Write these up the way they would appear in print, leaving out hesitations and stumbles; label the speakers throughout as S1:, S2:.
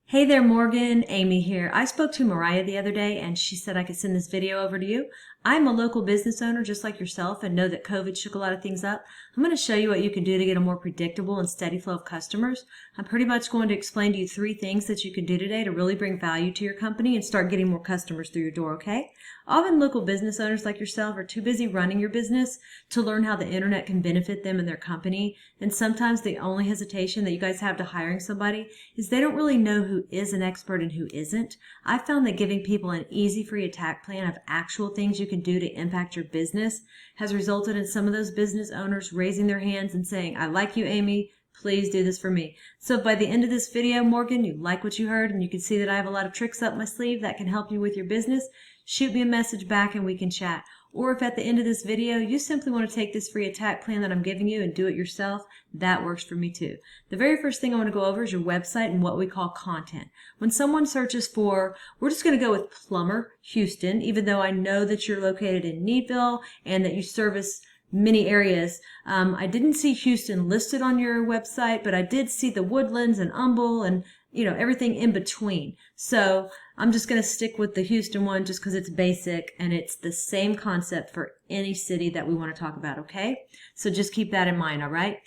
S1: Hey there, Morgan. Amy here. I spoke to Mariah the other day and she said I could send this video over to you. I'm a local business owner just like yourself and know that COVID shook a lot of things up. I'm going to show you what you can do to get a more predictable and steady flow of customers. I'm pretty much going to explain to you 3 things that you can do today to really bring value to your company and start getting more customers through your door, okay? Often local business owners like yourself are too busy running your business to learn how the internet can benefit them and their company. And sometimes the only hesitation that you guys have to hiring somebody is they don't really know who is an expert and who isn't. I found that giving people an easy free attack plan of actual things you can do to impact your business has resulted in some of those business owners raising their hands and saying, I like you, Amy. Please do this for me. So by the end of this video, Morgan, you like what you heard and you can see that I have a lot of tricks up my sleeve that can help you with your business. Shoot me a message back and we can chat. Or if at the end of this video you simply want to take this free attack plan that I'm giving you and do it yourself, that works for me too. The very first thing I want to go over is your website and what we call content. When someone searches for, we're just going to go with Plumber Houston, even though I know that you're located in Needville and that you service many areas. I didn't see Houston listed on your website, but I did see the Woodlands and Humble and everything in between. So I'm just going to stick with the Houston one just because it's basic and it's the same concept for any city that we want to talk about, okay? So just keep that in mind, all right?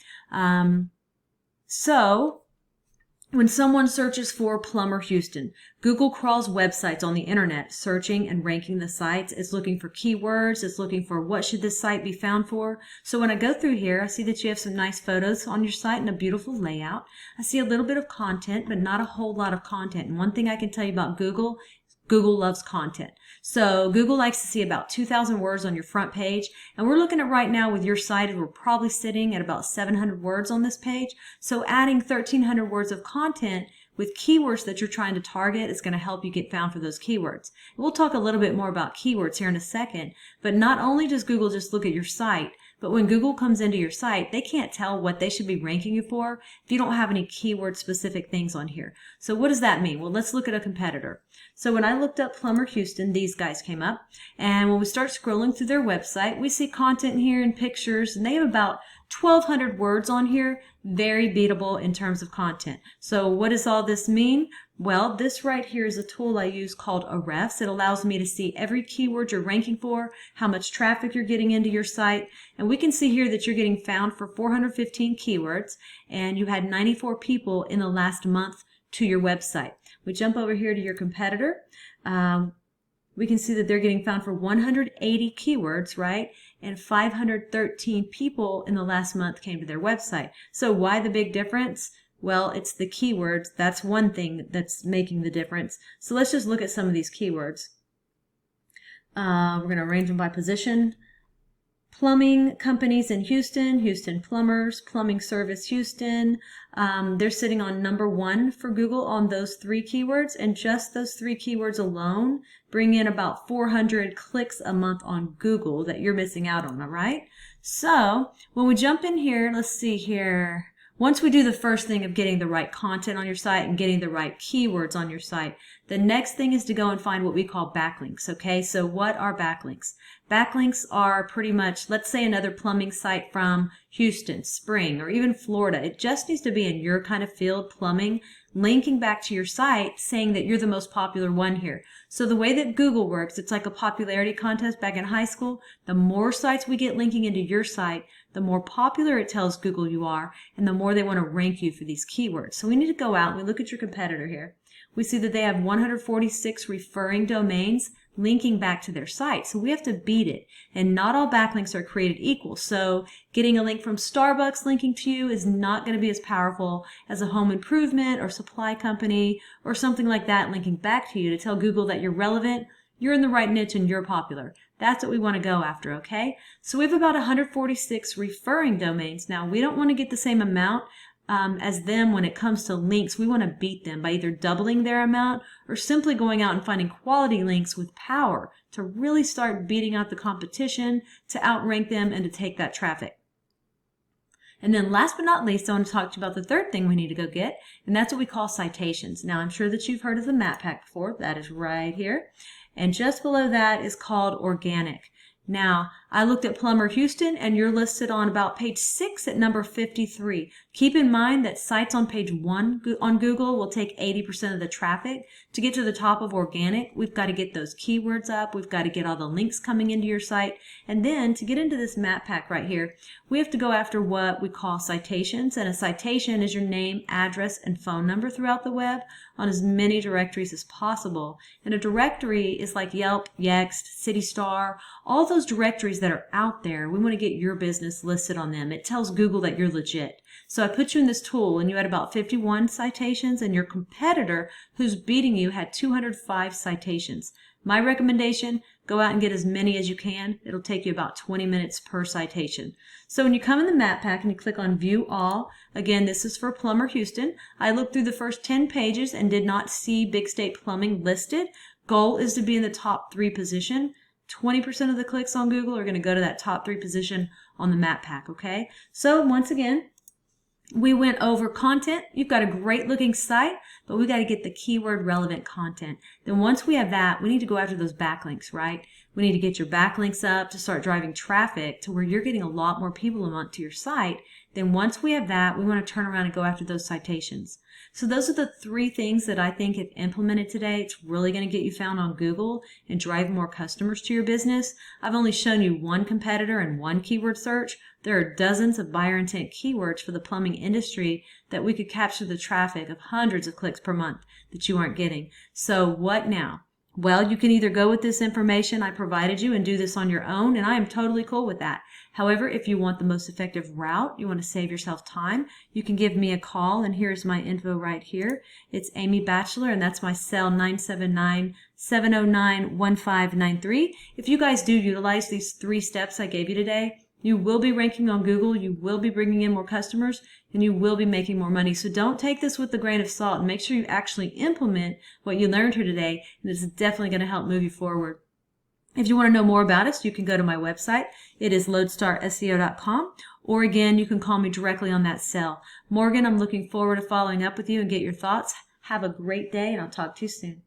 S1: So when someone searches for Plumber Houston, Google crawls websites on the internet, searching and ranking the sites. It's looking for keywords. It's looking for what should this site be found for. So when I go through here, I see that you have some nice photos on your site and a beautiful layout. I see a little bit of content, but not a whole lot of content. And one thing I can tell you about Google, Google loves content. So Google likes to see about 2,000 words on your front page. And we're looking at right now with your site, we're probably sitting at about 700 words on this page. So adding 1,300 words of content with keywords that you're trying to target is going to help you get found for those keywords. We'll talk a little bit more about keywords here in a second. But not only does Google just look at your site, but when Google comes into your site, they can't tell what they should be ranking you for if you don't have any keyword specific things on here. So what does that mean? Well, let's look at a competitor. So when I looked up Plumber Houston, these guys came up. And when we start scrolling through their website, we see content here and pictures, and they have about 1,200 words on here. Very beatable in terms of content. So what does all this mean? Well, this right here is a tool I use called Ahrefs. It allows me to see every keyword you're ranking for, how much traffic you're getting into your site, and we can see here that you're getting found for 415 keywords, and you had 94 people in the last month to your website. We jump over here to your competitor. We can see that they're getting found for 180 keywords, right? And 513 people in the last month came to their website. So why the big difference? Well, it's the keywords. That's one thing that's making the difference. So let's just look at some of these keywords. We're going to arrange them by position. Plumbing companies in Houston, Houston Plumbers, Plumbing Service Houston. They're sitting on number 1 for Google on those 3 keywords, and just those 3 keywords alone bring in about 400 clicks a month on Google that you're missing out on, all right? So when we jump in here, let's see here. Once we do the first thing of getting the right content on your site and getting the right keywords on your site, the next thing is to go and find what we call backlinks, okay? So what are backlinks? Backlinks are pretty much, let's say another plumbing site from Houston, Spring, or even Florida. It just needs to be in your kind of field, plumbing, linking back to your site saying that you're the most popular one here. So the way that Google works, it's like a popularity contest back in high school. The more sites we get linking into your site, the more popular it tells Google you are, and the more they want to rank you for these keywords. So we need to go out and we look at your competitor here. We see that they have 146 referring domains linking back to their site. So we have to beat it. And not all backlinks are created equal. So getting a link from Starbucks linking to you is not going to be as powerful as a home improvement or supply company or something like that linking back to you to tell Google that you're relevant, you're in the right niche, and you're popular. That's what we want to go after, okay? So we have about 146 referring domains. Now, we don't want to get the same amount as them when it comes to links. We want to beat them by either doubling their amount or simply going out and finding quality links with power to really start beating out the competition, to outrank them, and to take that traffic. And then last but not least, I want to talk to you about the third thing we need to go get, and that's what we call citations. Now, I'm sure that you've heard of the map pack before. That is right here. And just below that is called organic. Now, I looked at Plumber Houston, and you're listed on about page 6 at number 53. Keep in mind that sites on page 1 on Google will take 80% of the traffic. To get to the top of organic, we've got to get those keywords up. We've got to get all the links coming into your site. And then to get into this map pack right here, we have to go after what we call citations. And a citation is your name, address, and phone number throughout the web on as many directories as possible. And a directory is like Yelp, Yext, CityStar, all those directories that are out there. We want to get your business listed on them. It tells Google that you're legit. So I put you in this tool, and you had about 51 citations, and your competitor who's beating you had 205 citations. My recommendation, go out and get as many as you can. It'll take you about 20 minutes per citation. So when you come in the map pack and you click on View All, again, this is for Plumber Houston. I looked through the first 10 pages and did not see Big State Plumbing listed. Goal is to be in the top 3 position. 20% of the clicks on Google are going to go to that top 3 position on the map pack, okay? So once again, we went over content. You've got a great looking site, but we got to get the keyword relevant content. Then once we have that, we need to go after those backlinks, right? We need to get your backlinks up to start driving traffic to where you're getting a lot more people onto your site. Then once we have that, we want to turn around and go after those citations. So those are the 3 things that I think if implemented today, it's really going to get you found on Google and drive more customers to your business. I've only shown you 1 competitor and 1 keyword search. There are dozens of buyer intent keywords for the plumbing industry that we could capture the traffic of hundreds of clicks per month that you aren't getting. So what now? Well, you can either go with this information I provided you and do this on your own, and I am totally cool with that. However, if you want the most effective route, you want to save yourself time, you can give me a call, and here's my info right here. It's Amy Batchelor, and that's my cell 979-709-1593. If you guys do utilize these 3 steps I gave you today, you will be ranking on Google, you will be bringing in more customers, and you will be making more money. So don't take this with a grain of salt, and make sure you actually implement what you learned here today, and it's definitely going to help move you forward. If you want to know more about us, you can go to my website. It is lodestarseo.com, or again, you can call me directly on that cell. Morgan, I'm looking forward to following up with you and get your thoughts. Have a great day, and I'll talk to you soon.